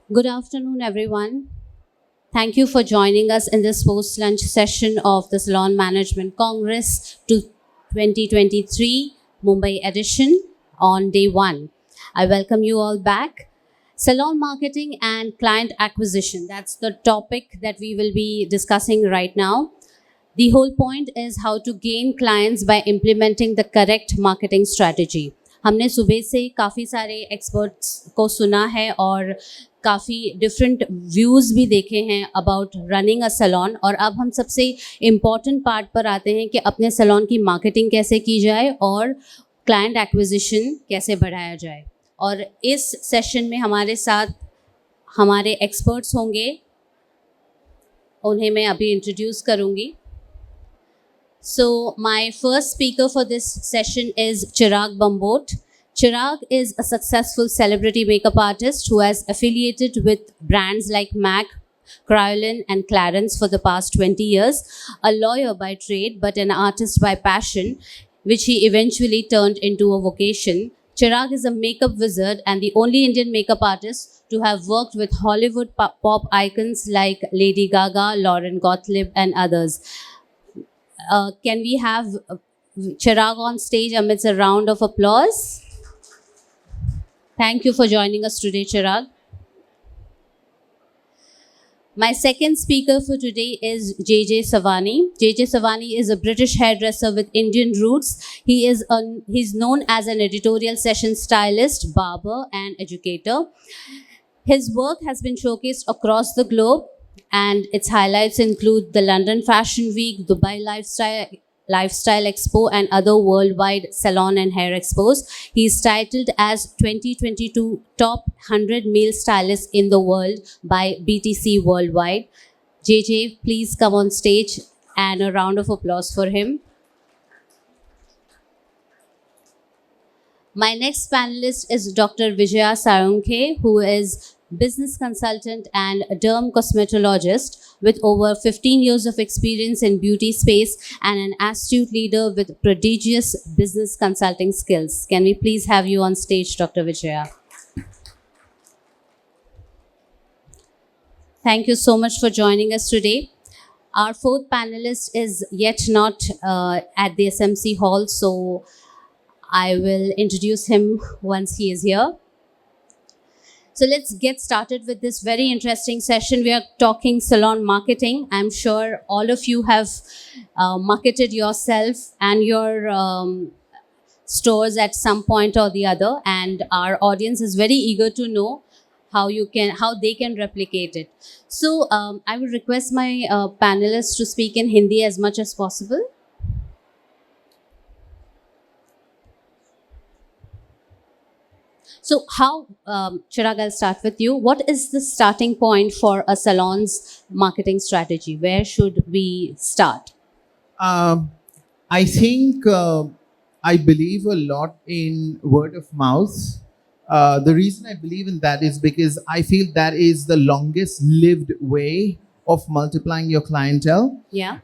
Good afternoon, everyone. Thank you for joining us in this post-lunch session of the Salon Management Congress to 2023 Mumbai edition on day one. I welcome you all back. Salon marketing and client acquisition. That's the topic that we will be discussing right now. The whole point is how to gain clients by implementing the correct marketing strategy. हमने सुबह से काफ़ी सारे experts को सुना है और काफ़ी डिफरेंट व्यूज़ भी देखे हैं अबाउट रनिंग अ सैलून और अब हम सबसे इम्पॉर्टेंट पार्ट पर आते हैं कि अपने सैलून की मार्केटिंग कैसे की जाए और क्लाइंट एक्विजिशन कैसे बढ़ाया जाए। और इस सेशन में हमारे साथ हमारे एक्सपर्ट्स होंगे, उन्हें मैं अभी इंट्रोड्यूस करूँगी। So my first speaker for this session is Cherag Bambboat. Cherag is a successful celebrity makeup artist who has affiliated with brands like MAC, Cryolan and Clarins for the past 20 years. A lawyer by trade but an artist by passion, which he eventually turned into a vocation. Cherag is a makeup wizard and the only Indian makeup artist to have worked with Hollywood pop icons like Lady Gaga, Lauren Gottlieb and others. Can we have Cherag on stage amidst a round of applause? Thank you for joining us today, Cherag. My second speaker for today is JJ Savani. JJ Savani is a British hairdresser with Indian roots. He's known as an editorial session stylist, barber, and educator. His work has been showcased across the globe, and its highlights include the London Fashion Week, Dubai Lifestyle Expo, and other worldwide salon and hair expos. He is titled as 2022 Top 100 Male Stylists in the World by BTC Worldwide. JJ, please come on stage and a round of applause for him. My next panelist is Dr. Vijaya Salunkhe, who is business consultant and derm cosmetologist with over 15 years of experience in beauty space and an astute leader with prodigious business consulting skills. Can we please have you on stage, Dr. Vijaya? Thank you so much for joining us today. Our fourth panelist is yet not at the SMC hall, so I will introduce him once he is here. So let's get started with this very interesting session. We are talking salon marketing. I'm sure all of you have marketed yourself and your stores at some point or the other, and our audience is very eager to know how they can replicate it. So I would request my panelists to speak in Hindi as much as possible. So how, Cherag, I'll start with you. What is the starting point for a salon's marketing strategy? Where should we start? I think I believe a lot in word of mouth. The reason I believe in that is because I feel that is the longest lived way of multiplying your clientele. Yeah.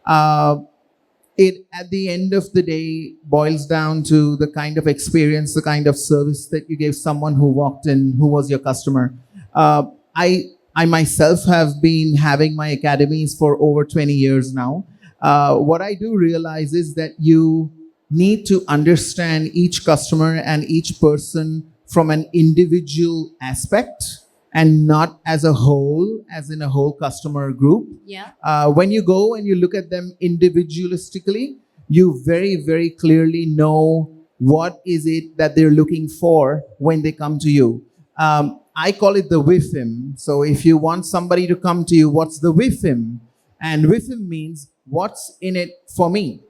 It at the end of the day boils down to the kind of experience, the kind of service that you gave someone who walked in, who was your customer. I myself have been having my academies for over 20 years now. What I do realize is that you need to understand each customer and each person from an individual aspect and not as a whole, as in a whole customer group. Yeah. When you go and you look at them individualistically, you very, very clearly know what is it that they're looking for when they come to you. I call it the WIFM. So if you want somebody to come to you, what's the WIFM? And WIFM means what's in it for me.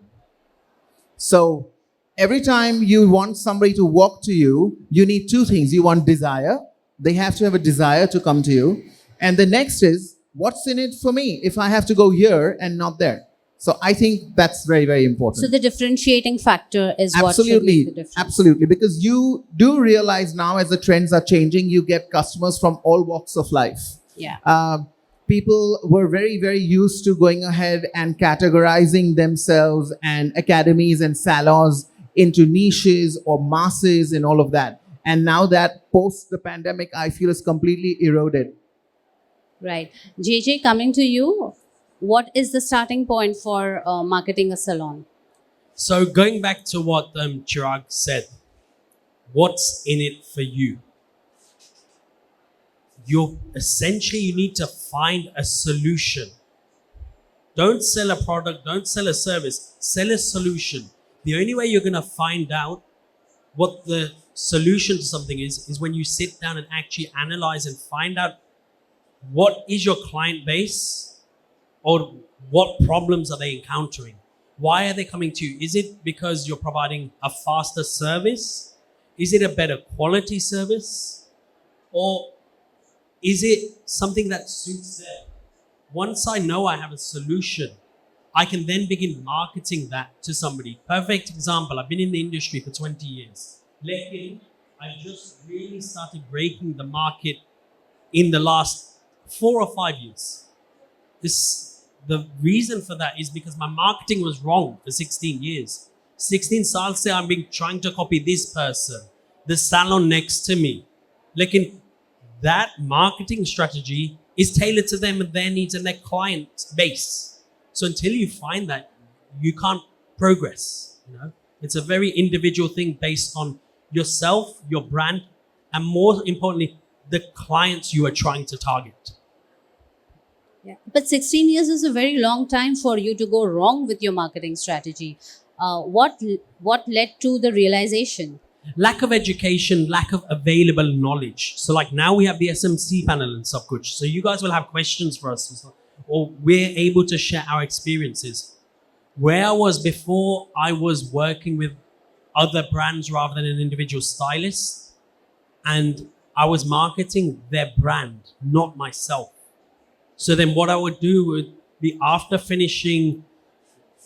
So every time you want somebody to walk to you, you need two things. You want desire. They have to have a desire to come to you. And the next is, what's in it for me if I have to go here and not there? So I think that's very, very important. So the differentiating factor is what should make the difference. Absolutely. Because you do realize now as the trends are changing, you get customers from all walks of life. Yeah. People were very, very used to going ahead and categorizing themselves and academies and salons into niches or masses and all of that. And now that post the pandemic, I feel is completely eroded. Right. JJ, coming to you, what is the starting point for marketing a salon? So going back to what Cherag said, what's in it for you? You need to find a solution. Don't sell a product, don't sell a service, sell a solution. The only way you're going to find out what the solution to something is when you sit down and actually analyze and find out what is your client base or what problems are they encountering. Why are they coming to you? Is it because you're providing a faster service? Is it a better quality service? Or is it something that suits them? Once I know I have a solution, I can then begin marketing that to somebody. Perfect example, I've been in the industry for 20 years. Lekin, I just really started breaking the market in the last 4 or 5 years. The reason for that is because my marketing was wrong for 16 years. 16 saal se I'm being trying to copy this person, the salon next to me. Lekin, that marketing strategy is tailored to them and their needs and their client base. So until you find that, you can't progress. It's a very individual thing based on yourself, your brand, and more importantly, the clients you are trying to target. Yeah. But 16 years is a very long time for you to go wrong with your marketing strategy. What led to the realization? Lack of education, lack of available knowledge. So like now we have the SMC panel and sub kuch. So you guys will have questions for us, or we're able to share our experiences. Where I was before, I was working with other brands rather than an individual stylist, and I was marketing their brand, not myself. So then what I would do would be, after finishing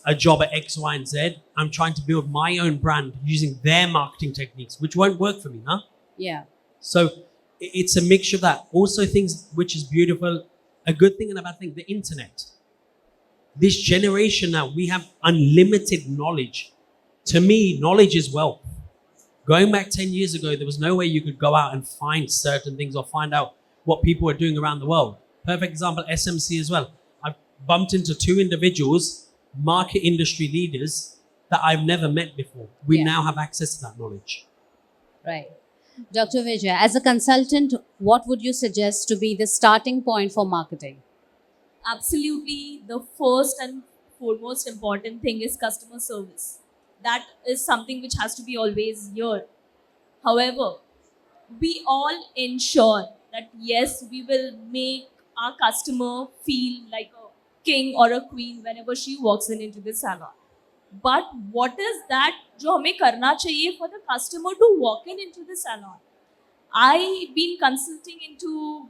a job at X, Y, and Z, I'm trying to build my own brand using their marketing techniques, which won't work for me, huh? Yeah. So it's a mixture of that. Also things which is beautiful, a good thing and a bad thing, the internet. This generation now, we have unlimited knowledge. To me, knowledge is wealth. Going back 10 years ago, there was no way you could go out and find certain things or find out what people are doing around the world. Perfect example, SMC as well. I've bumped into 2 individuals, market industry leaders, that I've never met before. We Yeah. now have access to that knowledge. Right. Dr. Vijaya, as a consultant, what would you suggest to be the starting point for marketing? Absolutely, the first and foremost important thing is customer service. That is something which has to be always here. However, we all ensure that yes, we will make our customer feel like a king or a queen whenever she walks into the salon. But what is that जो हमें करना चाहिए for the customer to walk into the salon? I've been consulting into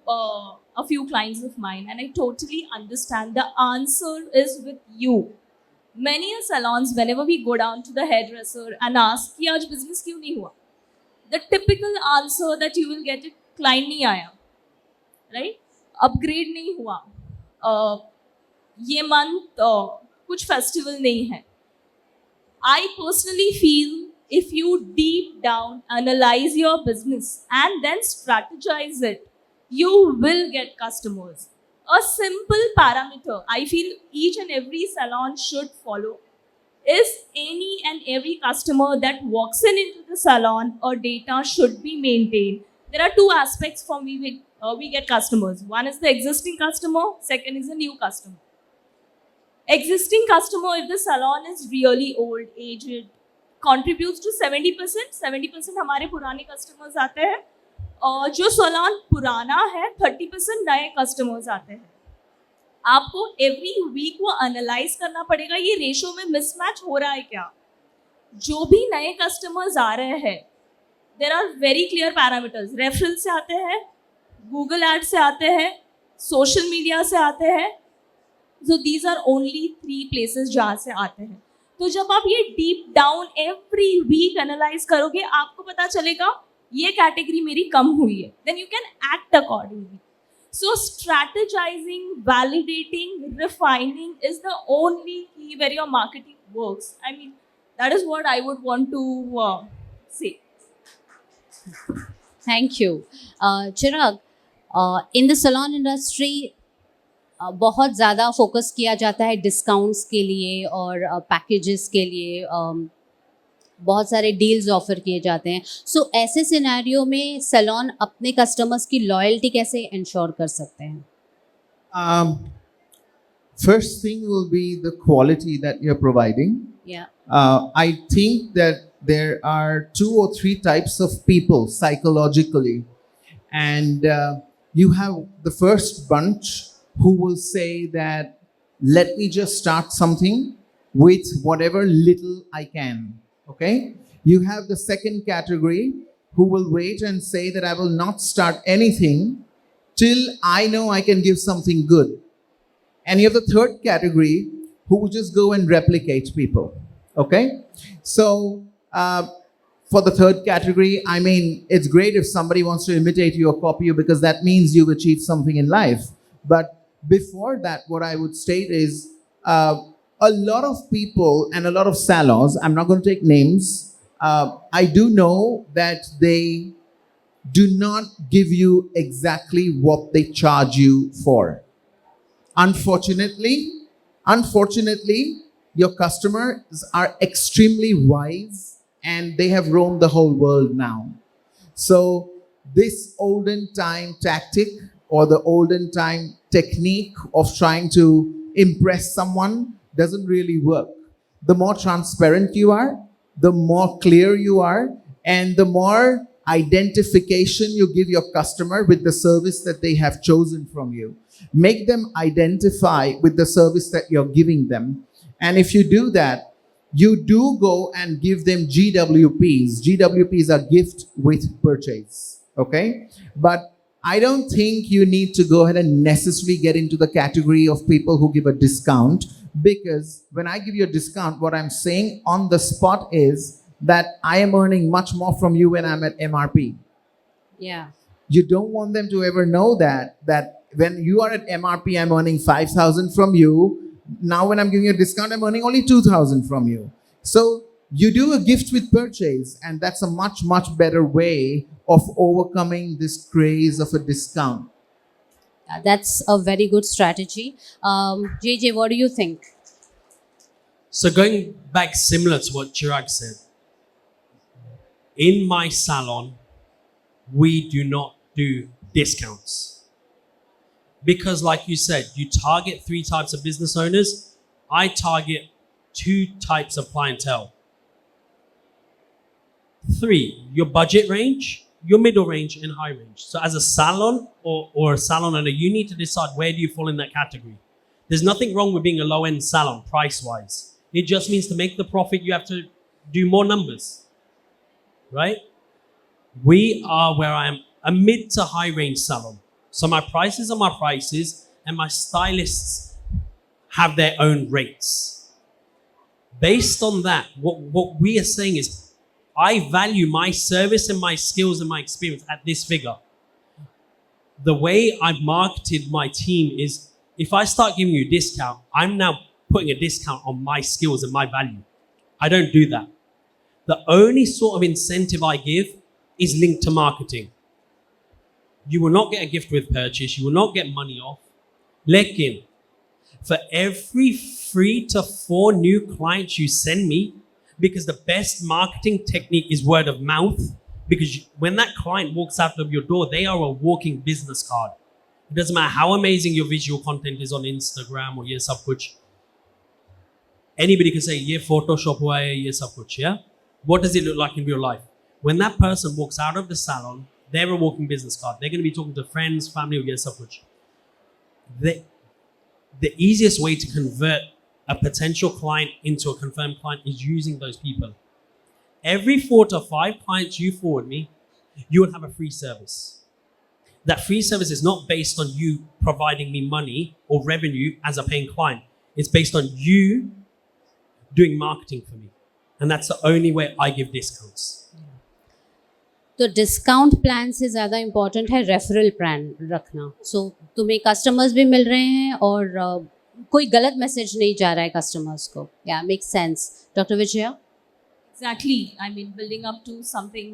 a few clients of mine, and I totally understand the answer is with you. Many salons, whenever we go down to the hairdresser and ask कि आज business क्यों नहीं हुआ, the typical answer that you will get is client नहीं आया, right? Upgrade नहीं हुआ, ये month कुछ festival नहीं है. I personally feel if you deep down analyze your business and then strategize it, you will get customers. A simple parameter I feel each and every salon should follow is any and every customer that walks into the salon, or data should be maintained. There are 2 aspects for me we get customers. One is the existing customer, second is a new customer. Existing customer, if the salon is really old, aged, contributes to 70%. 70% हमारे पुराने customers आते हैं, और जो salon पुराना है 30% नए customers आते हैं. आपको every week वो analyze करना पड़ेगा ये ratio में mismatch हो रहा है क्या. जो भी नए customers आ रहे हैं, there are very clear parameters. Referral से आते हैं, Google Ads से आते हैं, social media से आते हैं. So these are only 3 places जहाँ से आते हैं. तो जब आप ये deep down every week analyze करोगे, आपको पता चलेगा ये category मेरी कम हुई है. Then you can act accordingly. So strategizing, validating, refining is the only key where your marketing works. I mean, that is what I would want to say. Thank you. Cherag, in the salon industry, बहुत ज़्यादा focus किया जाता है discounts के लिए और packages के लिए, बहुत सारे डील्स ऑफर किए जाते हैं. सो ऐसे सिनेरियो में सैलून अपने कस्टमर्स की लॉयल्टी कैसे इंश्योर कर सकते हैं? First thing will be the quality that you're providing. या I think that there are 2 or 3 types of people psychologically, and you have the first bunch who will say that let me just start something with whatever little I can. Okay, you have the second category who will wait and say that I will not start anything till I know I can give something good. And you have the third category who will just go and replicate people. Okay? So, for the third category, I mean, it's great if somebody wants to imitate you or copy you because that means you've achieved something in life. But before that, what I would state is a lot of people and a lot of salons, I'm not going to take names, I do know that they do not give you exactly what they charge you for. Unfortunately, your customers are extremely wise and they have roamed the whole world now. So this olden time tactic or the olden time technique of trying to impress someone doesn't really work. The more transparent you are, the more clear you are, and the more identification you give your customer with the service that they have chosen from you. Make them identify with the service that you're giving them. And if you do that, you do go and give them GWPs. GWPs are gift with purchase. Okay? But I don't think you need to go ahead and necessarily get into the category of people who give a discount, because when I give you a discount, what I'm saying on the spot is that I am earning much more from you when I'm at MRP. या You don't want them to ever know that when you are at MRP, I'm earning 5,000 from you. Now when I'm giving you a discount, I'm earning only 2,000 from you. So you do a gift with purchase, and that's a much, much better way of overcoming this craze of a discount. that's a very good strategy. JJ, what do you think? So going back similar to what Cherag said, in my salon, we do not do discounts. Because like you said, you target 3 types of business owners. I target 2 types of clientele. 3, your budget range, your middle range, and high range. So as a salon or a salon owner, you need to decide where do you fall in that category. There's nothing wrong with being a low-end salon, price-wise. It just means to make the profit, you have to do more numbers. Right? We are where I am, a mid to high range salon. So my prices are my prices, and my stylists have their own rates. Based on that, what we are saying is, I value my service and my skills and my experience at this figure. The way I've marketed my team is, if I start giving you a discount, I'm now putting a discount on my skills and my value. I don't do that. The only sort of incentive I give is linked to marketing. You will not get a gift with purchase. You will not get money off. Lekin, for every 3 to 4 new clients you send me, because the best marketing technique is word of mouth, because when that client walks out of your door, they are a walking business card. It doesn't matter how amazing your visual content is on Instagram or ye sab kuch. Anybody can say, ye Photoshop hua hai, ye sab kuch, yeah? What does it look like in real life? When that person walks out of the salon, they're a walking business card. They're going to be talking to friends, family, or yes, sab kuch. The easiest way to convert a potential client into a confirmed client is using those people. Every 4 to 5 clients you forward me, you will have a free service. That free service is not based on you providing me money or revenue as a paying client. It's based on you doing marketing for me. And that's the only way I give discounts. तो discount plan से ज़्यादा important है referral plan रखना. सो तुम्हें customers भी मिल रहे हैं और कोई गलत मैसेज नहीं जा रहा है कस्टमर्स को. या make sense. Doctor Vijaya. Exactly. I mean, building up to something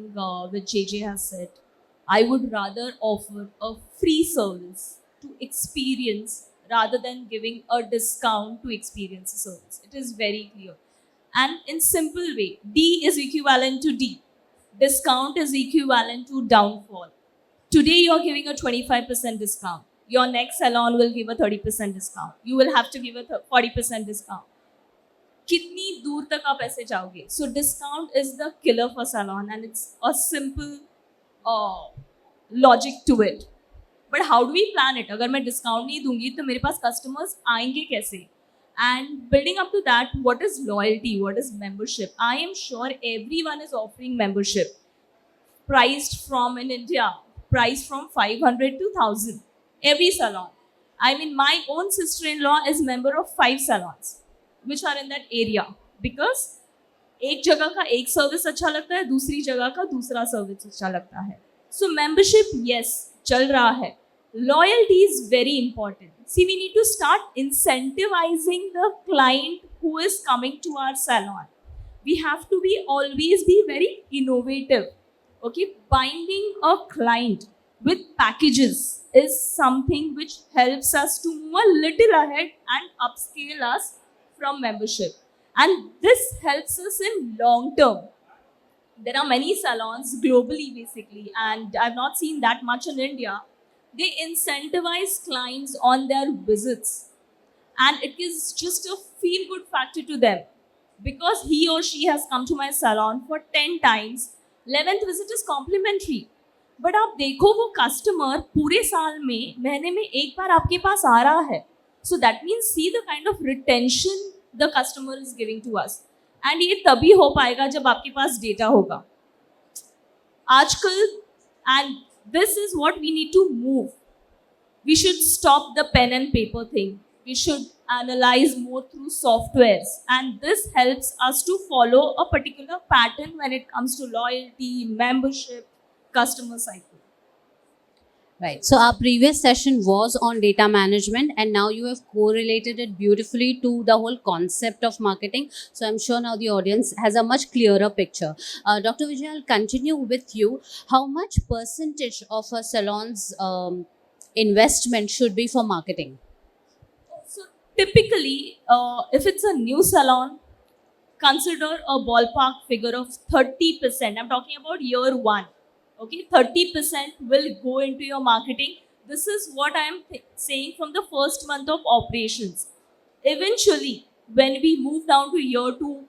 which JJ has said, I would rather offer a free service to experience rather than giving a discount to experience a service. It is very clear. And in simple way, D is equivalent to D. Discount is equivalent to downfall. Today you're giving a 25% discount. Your next salon will give a 30% discount. You will have to give a 40% discount. कितनी दूर तक आप ऐसे जाओगे? So discount is the killer for salon, and it's a simple logic to it. But how do we plan it? अगर मैं discount नहीं दूंगी तो मेरे पास customers आएंगे कैसे? And building up to that, what is loyalty? What is membership? I am sure everyone is offering membership, priced from in India, priced from 500 to 1,000. Every salon. I mean, my own sister-in-law is member of 5 salons, which are in that area, because एक जगह का एक service अच्छा लगता है, दूसरी जगह का दूसरा सर्विस अच्छा लगता है. So membership, yes, चल रहा है. Loyalty is very important. See, we need to start incentivizing the client who is coming to our salon. We have to always be very innovative. Okay, binding a client with packages is something which helps us to move a little ahead and upscale us from membership. And this helps us in long term. There are many salons globally basically, and I've not seen that much in India. They incentivize clients on their visits, and it is just a feel good factor to them, because he or she has come to my salon for 10 times. 11th visit is complimentary. But आप देखो वो customer पूरे साल में महीने में एक बार आपके पास आ रहा है. So that means see the kind of retention the customer is giving to us. And ये तभी हो पाएगा जब आपके पास डेटा होगा. आजकल, and this is what we need to move. We should stop the pen and paper thing. We should analyze more through softwares, and this helps us to follow a particular pattern when it comes to loyalty, membership, customer cycle. Right. So our previous session was on data management, and now you have correlated it beautifully to the whole concept of marketing. So I'm sure now the audience has a much clearer picture. Dr. Vijaya, I'll continue with you. How much percentage of a salon's investment should be for marketing? So typically, if it's a new salon, consider a ballpark figure of 30%. I'm talking about year 1. Okay, 30% will go into your marketing. This is what I am saying from the first month of operations. Eventually, when we move down to year 2,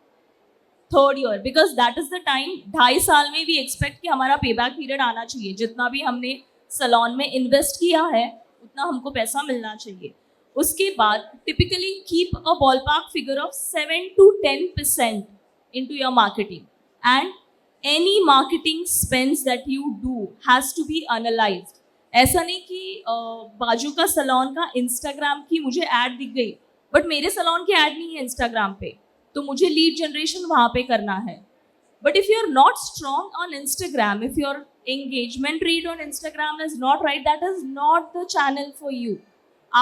third year, because that is the time, 2.5 साल में we expect कि हमारा payback period आना चाहिए. जितना भी हमने salon में invest किया है, उतना हमको पैसा मिलना चाहिए. उसके बाद typically keep a ballpark figure of 7 to 10% into your marketing. And any marketing spends that you do has to be analyzed. ऐसा नहीं कि बाजू का सलोन का इंस्टाग्राम की मुझे ऐड दिख गई, बट मेरे सलोन की ऐड नहीं है इंस्टाग्राम पे, तो मुझे लीड जनरेशन वहाँ पे करना है. But if you are not strong on Instagram, if your engagement rate on Instagram is not right, that is not the channel for you.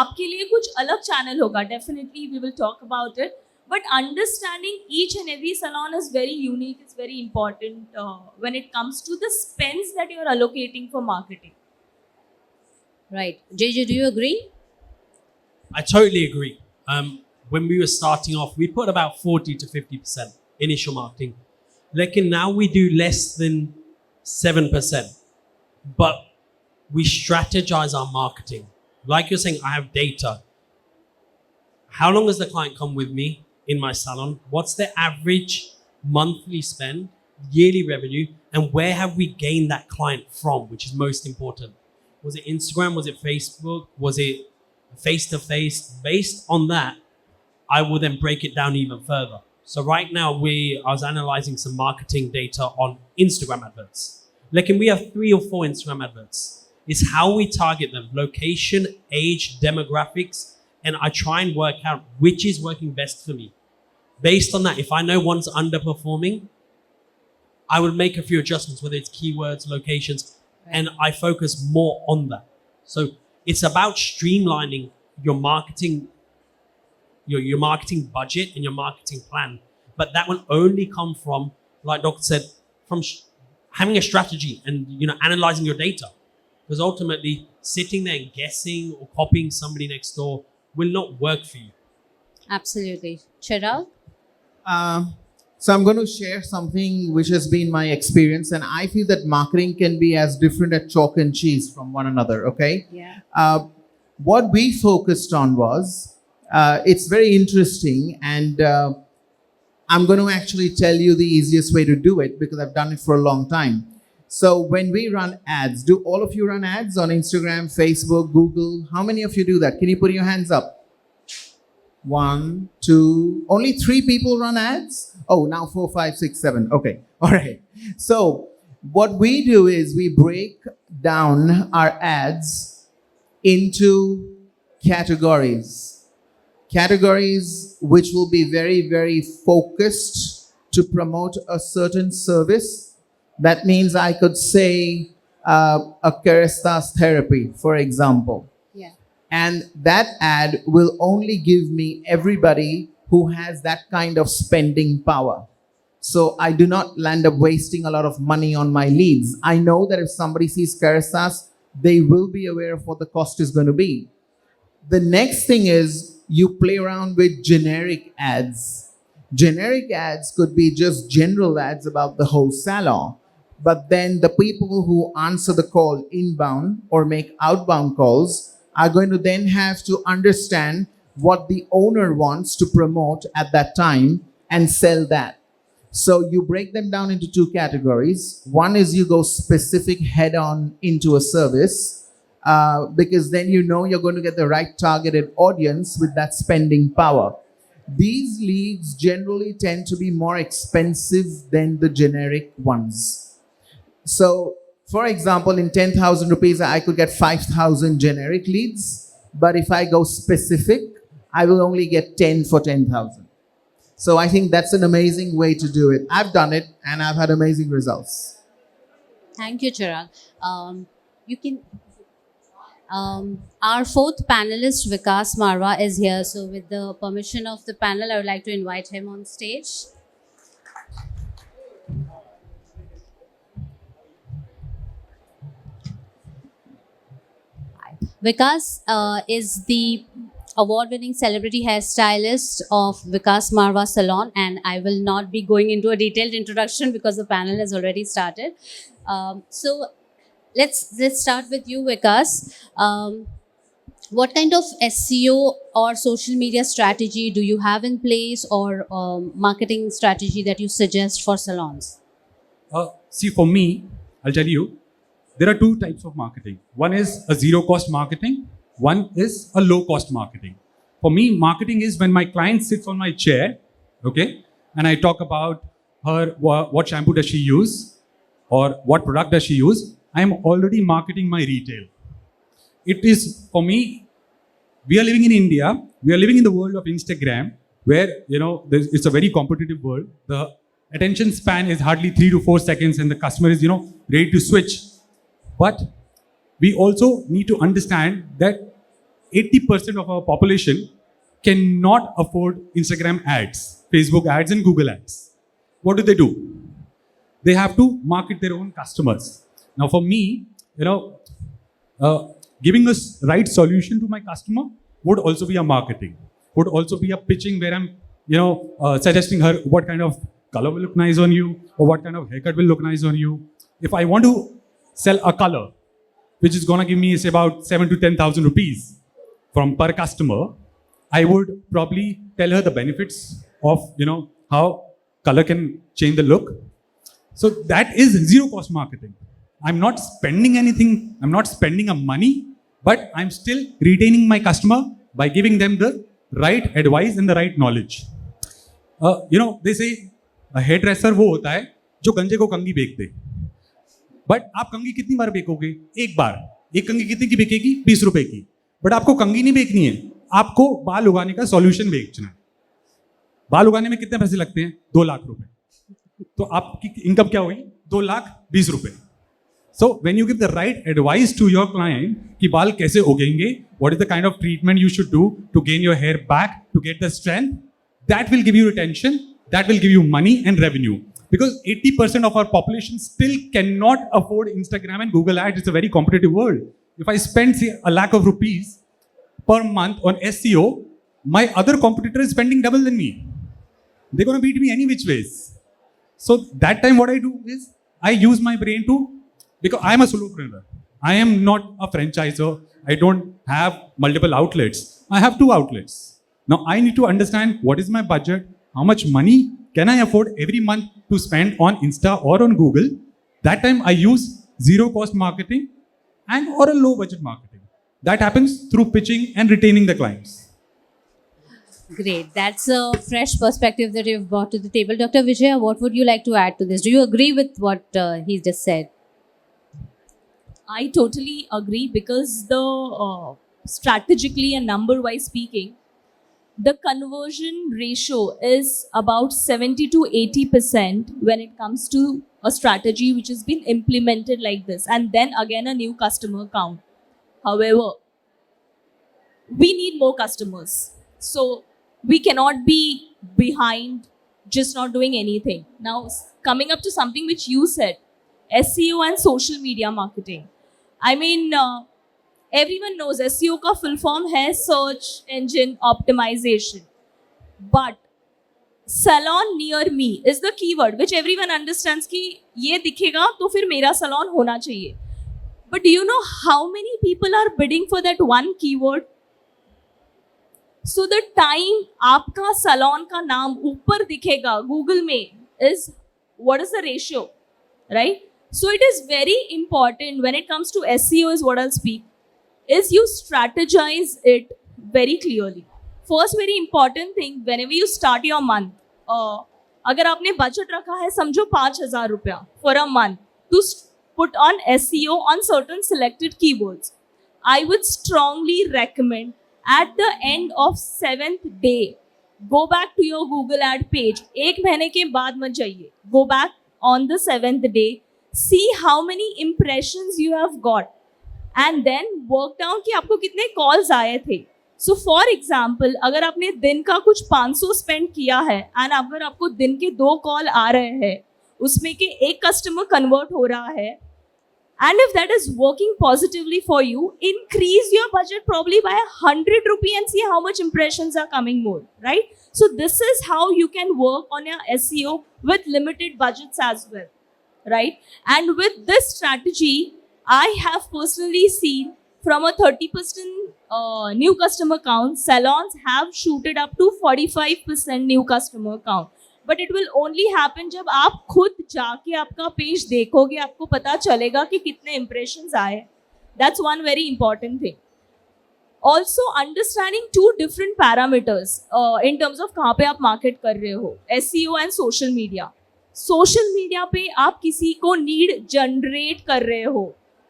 आपके लिए कुछ अलग चैनल होगा. Definitely we will talk about it. But understanding each and every salon is very unique, it's very important when it comes to the spends that you're allocating for marketing. Right. JJ, do you agree? I totally agree. When we were starting off, we put about 40 to 50% initial marketing. Like now we do less than 7%, but we strategize our marketing. Like you're saying, I have data. How long has the client come with me in my salon? What's their average monthly spend, yearly revenue, and where have we gained that client from, which is most important? Was it Instagram? Was it Facebook? Was it face-to-face? Based on that, I will then break it down even further. So right now, I was analyzing some marketing data on Instagram adverts. Like, we have 3 or 4 Instagram adverts. It's how we target them: location, age, demographics. And I try and work out which is working best for me. Based on that, if I know one's underperforming, I will make a few adjustments, whether it's keywords, locations, and I focus more on that. So it's about streamlining your marketing, your marketing budget and your marketing plan. But that will only come from, like Doctor said, from having a strategy and analyzing your data. Because ultimately, sitting there guessing or copying somebody next door will not work for you. Absolutely. Cherag? So I'm going to share something which has been my experience, and I feel that marketing can be as different as chalk and cheese from one another. Okay. Yeah. What we focused on was it's very interesting, and I'm going to actually tell you the easiest way to do it because I've done it for a long time. So when we run ads, do all of you run ads on Instagram, Facebook, Google? How many of you do that? Can you put your hands up? 1, 2, only 3 people run ads? Oh, now 4, 5, 6, 7. Okay. All right. So what we do is we break down our ads into categories. Categories which will be very, very focused to promote a certain service. That means I could say a Kerestas therapy, for example. Yeah. And that ad will only give me everybody who has that kind of spending power. So I do not land up wasting a lot of money on my leads. I know that if somebody sees Kerestas, they will be aware of what the cost is going to be. The next thing is you play around with generic ads. Generic ads could be just general ads about the whole salon. But then the people who answer the call inbound or make outbound calls are going to then have to understand what the owner wants to promote at that time and sell that. So you break them down into 2 categories. One is you go specific head on into a service because then you know you're going to get the right targeted audience with that spending power. These leads generally tend to be more expensive than the generic ones. So, for example, in 10,000 rupees, I could get 5,000 generic leads. But if I go specific, I will only get 10 for 10,000. So I think that's an amazing way to do it. I've done it and I've had amazing results. Thank you, Cherag. You can. Our 4th panelist, Vikas Marwah, is here. So with the permission of the panel, I would like to invite him on stage. Vikas is the award-winning celebrity hairstylist of Vikas Marwah Salon, and I will not be going into a detailed introduction because the panel has already started. So let's start with you, Vikas. What kind of SEO or social media strategy do you have in place, or marketing strategy that you suggest for salons? See, for me, I'll tell you, there are 2 types of marketing. One is a zero-cost marketing. One is a low-cost marketing. For me, marketing is when my client sits on my chair, okay, and I talk about her, what shampoo does she use, or what product does she use. I am already marketing my retail. It is, for me, we are living in India. We are living in the world of Instagram, where, it's a very competitive world. The attention span is hardly 3 to 4 seconds, and the customer is, ready to switch. But we also need to understand that 80% of our population cannot afford Instagram ads, Facebook ads, and Google ads. What do? They have to market their own customers. Now, for me, giving a right solution to my customer would also be a marketing, would also be a pitching where I'm, suggesting her what kind of color will look nice on you, or what kind of haircut will look nice on you. If I want to sell a color, which is going to give me, say, about 7 to 10,000 rupees from per customer, I would probably tell her the benefits of, how color can change the look. So that is zero-cost marketing. I'm not spending anything. I'm not spending a money, but I'm still retaining my customer by giving them the right advice and the right knowledge. They say a hairdresser वो होता है जो गंजे को कंघी बेच दे. But आप कंघी कितनी बार बेचोगे? एक बार. एक कंघी कितनी की बिकेगी? 20 रुपए की. बट आपको कंघी नहीं बेचनी है, आपको बाल उगाने का सॉल्यूशन बेचना है. बाल उगाने में कितने पैसे लगते हैं? 2 लाख रुपए. तो आपकी इनकम क्या हुई? 2 लाख 20 रुपए. So when you give the right advice to your client कि बाल कैसे उगेंगे, what is the kind of treatment you should do to gain your hair back, to get the strength, that will give you retention, that will give you money and revenue. Because 80% of our population still cannot afford Instagram and Google ads. It's a very competitive world. If I spend, say, 1 lakh of rupees per month on SEO, my other competitor is spending double than me. They're going to beat me any which ways. So that time what I do is I use my brain to, because I am a solopreneur. I am not a franchisor. I don't have multiple outlets. I have 2 outlets. Now I need to understand what is my budget, how much money can I afford every month to spend on Insta or on Google. That time I use zero cost marketing and or a low budget marketing. That happens through pitching and retaining the clients. Great. That's a fresh perspective that you've brought to the table. Dr. Vijaya, what would you like to add to this? Do you agree with what he just said? I totally agree, because the strategically and number wise speaking, the conversion ratio is about 70 to 80% when it comes to a strategy which has been implemented like this, and then again a new customer count. However, we need more customers, so we cannot be behind just not doing anything. Now, coming up to something which you said, SEO and social media marketing. I mean, everyone knows SEO का full form है search engine optimization. But salon near me is the keyword which everyone understands कि ये दिखेगा तो फिर मेरा salon होना चाहिए. But do you know how many people are bidding for that one keyword? So the time आपका salon का नाम ऊपर दिखेगा Google में is, what is the ratio, right? So it is very important when it comes to SEO, is what I'll speak, is you strategize it very clearly. First very important thing, whenever you start your month, अगर आपने budget रखा है समझो 5,000 रुपया for a month to put on SEO on certain selected keywords, I would strongly recommend at the end of 7th day, go back to your Google ad page. एक महीने के बाद मत जाइए. Go back on the 7th day. See how many impressions you have got, and then work down कि आपको कितने calls आए थे. So for example, अगर आपने दिन का कुछ 500 spend किया है and अगर आपको दिन के 2 call आ रहे हैं, उसमें के एक customer convert हो रहा है, and if that is working positively for you, increase your budget probably by 100 rupee and see how much impressions are coming more, right? So this is how you can work on your SEO with limited budgets as well. Right? And with this strategy, I have personally seen from a 30% new customer count, salons have shooted up to 45% new customer count. But it will only happen जब आप खुद जाके आपका page देखोगे, आपको पता चलेगा कि कितने impressions आए. That's one very important thing. Also understanding 2 different parameters in terms of कहाँ पे आप market कर रहे हो, SEO and social media. Social media पे आप किसी को नीड जनरेट कर रहे हो,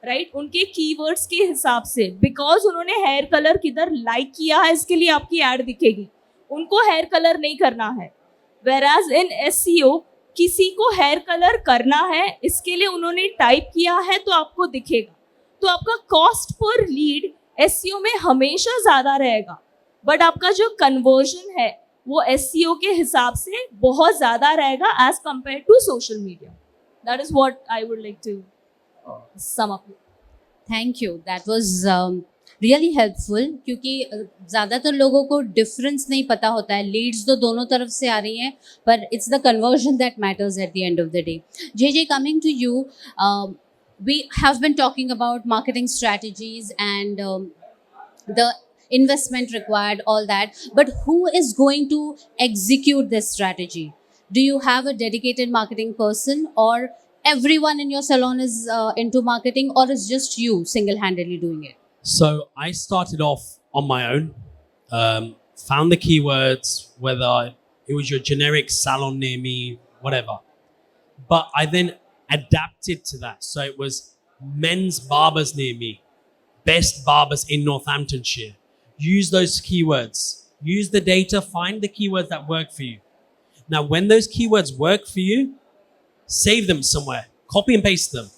राइट? उनके कीवर्ड्स के हिसाब से, बिकॉज उन्होंने हेयर कलर किधर लाइक किया है इसके लिए आपकी ऐड दिखेगी. उनको हेयर कलर नहीं करना है. वेराज इन एसईओ किसी को हेयर कलर करना है, इसके लिए उन्होंने टाइप किया है तो आपको दिखेगा. तो आपका कॉस्ट पर लीड एसईओ में हमेशा ज़्यादा रहेगा, बट आपका जो कन्वर्जन है वो SEO के हिसाब से बहुत ज़्यादा रहेगा as compared to social media. That is what I would like to sum up with. Thank you. That was really helpful, क्योंकि ज़्यादातर लोगों को difference नहीं पता होता है. Leads तो दोनों तरफ से आ रही हैं, but it's the conversion that matters at the end of the day. JJ, coming to you, we have been talking about marketing strategies and the investment required, all that, but who is going to execute this strategy? Do you have a dedicated marketing person, or everyone in your salon is into marketing, or is just you single-handedly doing it? So I started off on my own, found the keywords, whether it was your generic salon near me, whatever. But I then adapted to that. So it was men's barbers near me, best barbers in Northamptonshire. Use those keywords. Use the data, find the keywords that work for you. Now, when those keywords work for you, save them somewhere. Copy and paste them.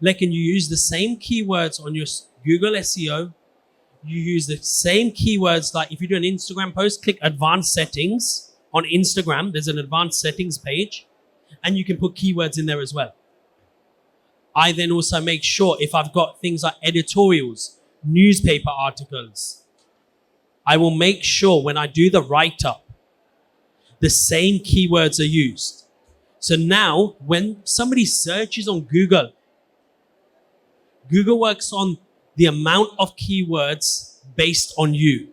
Like, and you use the same keywords on your Google SEO. You use the same keywords. Like if you do an Instagram post, click advanced settings on Instagram. There's an advanced settings page and you can put keywords in there as well. I then also make sure if I've got things like editorials, newspaper articles, I will make sure when I do the write-up, the same keywords are used. So now when somebody searches on Google, Google works on the amount of keywords based on you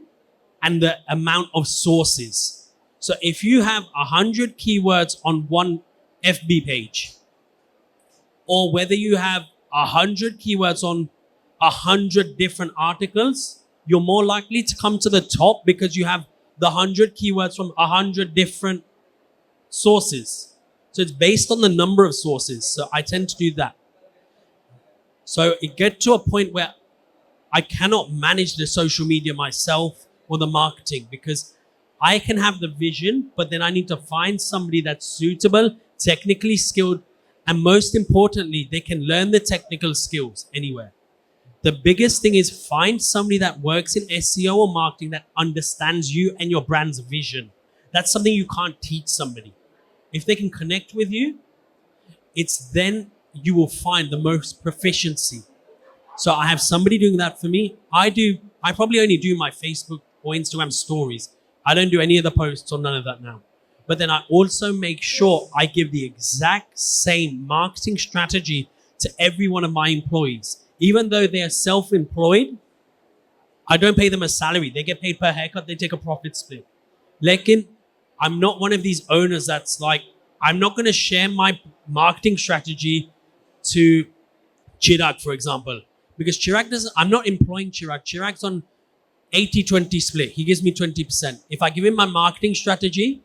and the amount of sources. So if you have 100 keywords on one FB page, or whether you have 100 keywords on 100 different articles, you're more likely to come to the top because you have the 100 keywords from 100 different sources. So it's based on the number of sources. So I tend to do that. So it gets to a point where I cannot manage the social media myself or the marketing, because I can have the vision, but then I need to find somebody that's suitable, technically skilled, and most importantly, they can learn the technical skills anywhere. The biggest thing is find somebody that works in SEO or marketing that understands you and your brand's vision. That's something you can't teach somebody. If they can connect with you, it's then you will find the most proficiency. So I have somebody doing that for me. I probably only do my Facebook or Instagram stories. I don't do any of the posts or none of that now. But then I also make sure I give the exact same marketing strategy to every one of my employees. Even though they are self-employed, I don't pay them a salary. They get paid per haircut. They take a profit split. Lekin, I'm not one of these owners that's like, I'm not going to share my marketing strategy to Cherag, for example. Because Cherag doesn't, I'm not employing Cherag. Cherag's on 80-20 split. He gives me 20%. If I give him my marketing strategy,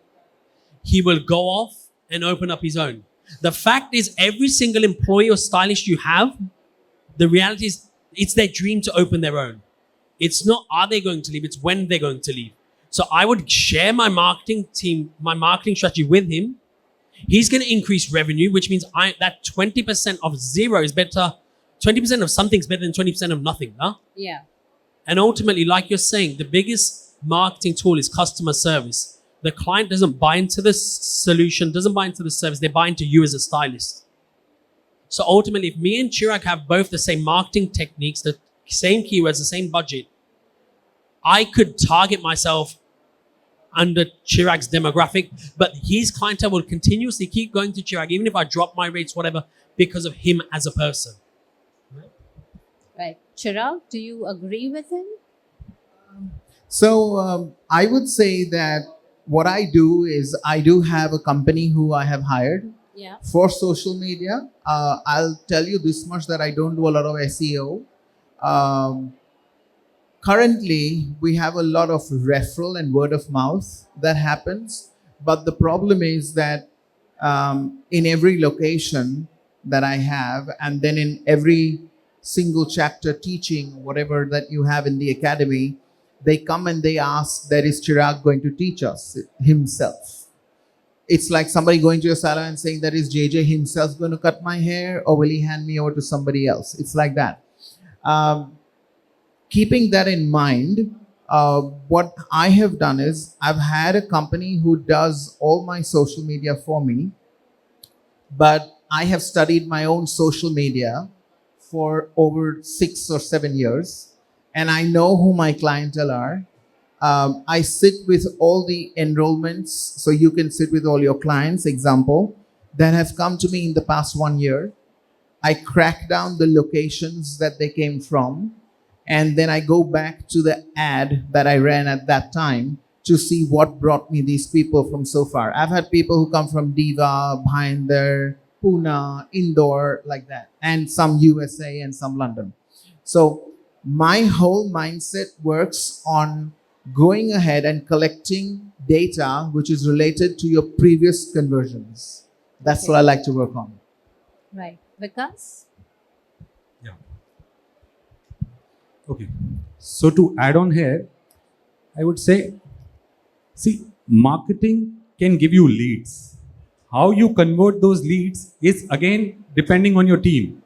he will go off and open up his own. The fact is, every single employee or stylist you have, the reality is it's their dream to open their own. It's not are they going to leave, it's when they're going to leave. So I would share my marketing team, my marketing strategy with him. He's going to increase revenue, which means that 20% of zero is better. 20% of something's better than 20% of nothing. Huh? Yeah. And ultimately, like you're saying, the biggest marketing tool is customer service. The client doesn't buy into the solution, doesn't buy into the service. They buy into you as a stylist. So ultimately, if me and Cherag have both the same marketing techniques, the same keywords, the same budget, I could target myself under Cherag's demographic, but his clientele will continuously keep going to Cherag, even if I drop my rates, whatever, because of him as a person. Right. Cherag, do you agree with him? So I would say that what I do is I do have a company who I have hired Yeah. for social media. I'll tell you this much, that I don't do a lot of SEO. Currently, we have a lot of referral and word of mouth that happens. But the problem is that in every location that I have, and then in every single chapter teaching, whatever that you have in the academy, they come and they ask, that is Cherag going to teach us himself? It's like somebody going to a salon and saying, that is JJ himself going to cut my hair, or will he hand me over to somebody else? It's like that. Keeping that in mind, what I have done is I've had a company who does all my social media for me, but I have studied my own social media for over 6 or 7 years, and I know who my clientele are. I sit with all the enrollments, so you can sit with all your clients, example, that have come to me in the past 1 year. I crack down the locations that they came from, and then I go back to the ad that I ran at that time to see what brought me these people from so far. I've had people who come from Diva, Bhinder, Pune, Indore, like that, and some USA and some London. So my whole mindset works on going ahead and collecting data which is related to your previous conversions. That's what I like to work on. Right. Vikas? Yeah. Okay. So to add on here, I would say, see, marketing can give you leads. How you convert those leads is again depending on your team.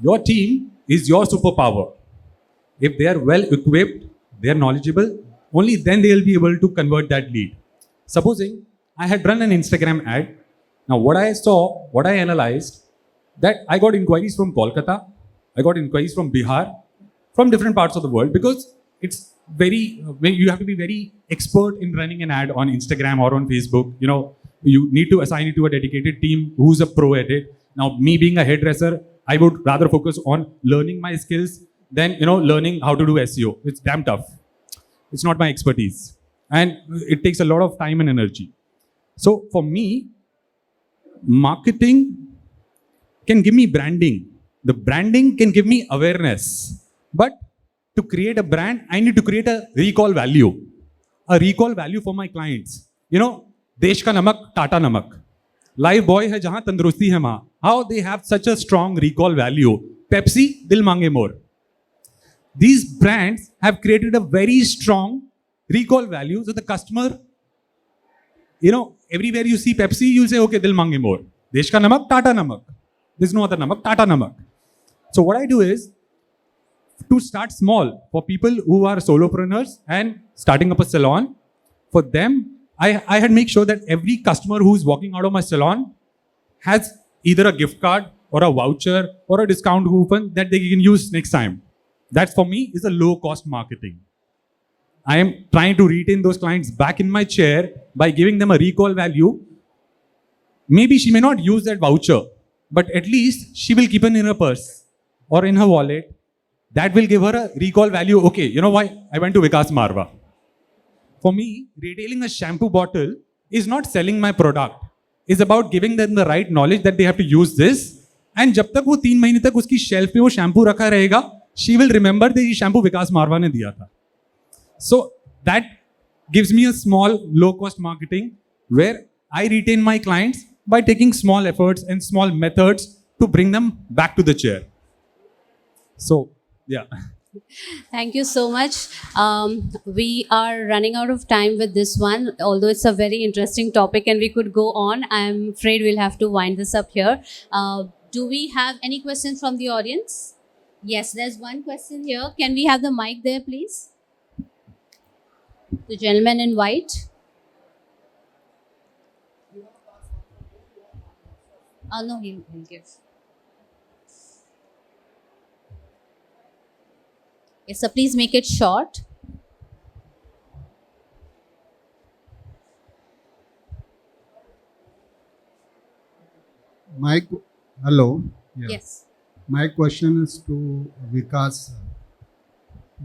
Your team is your superpower. If they are well equipped, they are knowledgeable, only then they will be able to convert that lead. Supposing I had run an Instagram ad. Now what I saw, what I analyzed, that I got inquiries from Kolkata, I got inquiries from Bihar, from different parts of the world, because it's you have to be very expert in running an ad on Instagram or on Facebook. You know, you need to assign it to a dedicated team who's a pro at it. Now, me being a hairdresser, I would rather focus on learning my skills than, you know, learning how to do SEO. It's damn tough. It's not my expertise. And it takes a lot of time and energy. So for me, marketing can give me branding. The branding can give me awareness. But to create a brand, I need to create a recall value. A recall value for my clients. You know, देश का नमक, टाटा नमक. Life boy है जहाँ तंदुरुस्ती है माँ. How they have such a strong recall value. Pepsi, दिल मांगे more. These brands have created a very strong recall value. So the customer, you know, everywhere you see Pepsi, you'll say, okay, dil mange more. Desh ka namak, Tata namak. There's no other namak, Tata namak. So what I do is, to start small, for people who are solopreneurs and starting up a salon, for them, I had make sure that every customer who's walking out of my salon has either a gift card or a voucher or a discount coupon that they can use next time. That for me is a low cost marketing. I am trying to retain those clients back in my chair by giving them a recall value. Maybe she may not use that voucher, but at least she will keep it in her purse or in her wallet. That will give her a recall value. Okay, you know why? I went to Vikas Marwah. For me, retailing a shampoo bottle is not selling my product. It's about giving them the right knowledge that they have to use this. And जब तक वो 3 महीने तक उसकी shelf पे वो shampoo रखा रहेगा, she will remember that ये shampoo Vikas Marwah ने दिया था. So that gives me a small low-cost marketing where I retain my clients by taking small efforts and small methods to bring them back to the chair. So, yeah. Thank you so much. We are running out of time with this one, although it's a very interesting topic and we could go on. I'm afraid we'll have to wind this up here. Do we have any questions from the audience? Yes, there's one question here. Can we have the mic there, please? The gentleman in white. Oh, no, he'll give. Yes, so please make it short. Hello. Yeah. Yes. My question is to Vikas.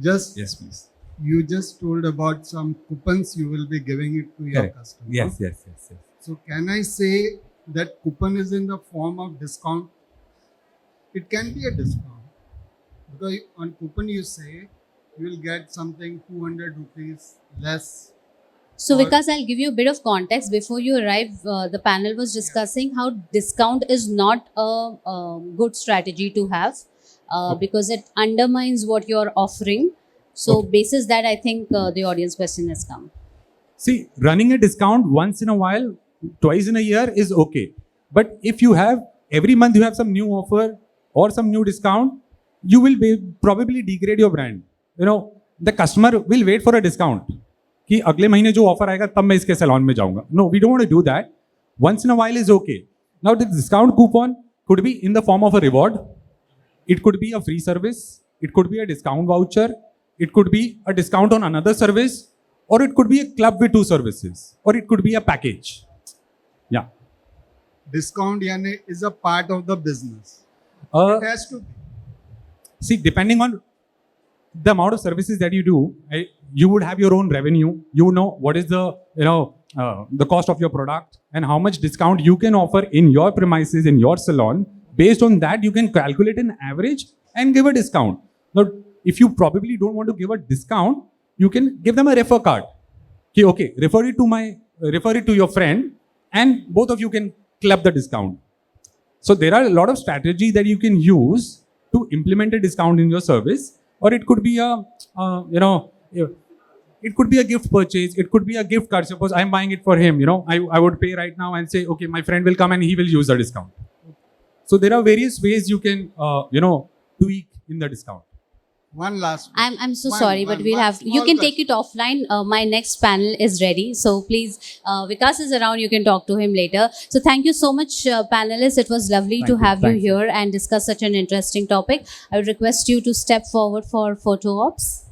Just Yes, please. you just told about some coupons you will be giving it to your Correct. customer. Yes. So can I say that coupon is in the form of discount? It can be a discount. Because on coupon you say you will get something 200 rupees less. So, Or- Vikas, I'll give you a bit of context. Before you arrive, the panel was discussing how discount is not a good strategy to have because it undermines what you're offering. So, basis that, I think the audience question has come. See, running a discount once in a while, twice in a year is okay. But if you have, every month you have some new offer or some new discount, you will probably degrade your brand. You know, the customer will wait for a discount. कि अगले महीने जो offer आएगा तब मैं इसके salon में जाऊंगा. No, we don't want to do that. Once in a while is okay. Now the discount coupon could be in the form of a reward. It could be a free service. It could be a discount voucher. It could be a discount on another service. Or it could be a club with 2 services. Or it could be a package. Yeah. Discount yani is a part of the business. Uh, It has to be. See, depending on the amount of services that you do, you would have your own revenue. You know what is the cost of your product and how much discount you can offer in your premises, in your salon. Based on that, you can calculate an average and give a discount. Now, if you probably don't want to give a discount, you can give them a refer card. Okay, refer it to your friend, and both of you can club the discount. So there are a lot of strategies that you can use to implement a discount in your service, or it could be it could be a gift purchase. It could be a gift card. Suppose I'm buying it for him. I would pay right now and say, okay, my friend will come and he will use the discount. So there are various ways you can tweak in the discount. One last. I'm so sorry, but we'll have, you can take it offline. My next panel is ready. So please, Vikas is around. You can talk to him later. So thank you so much, panelists. It was lovely to have you here and discuss such an interesting topic. I would request you to step forward for photo ops.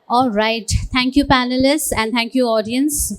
All right. Thank you, panelists, and thank you, audience.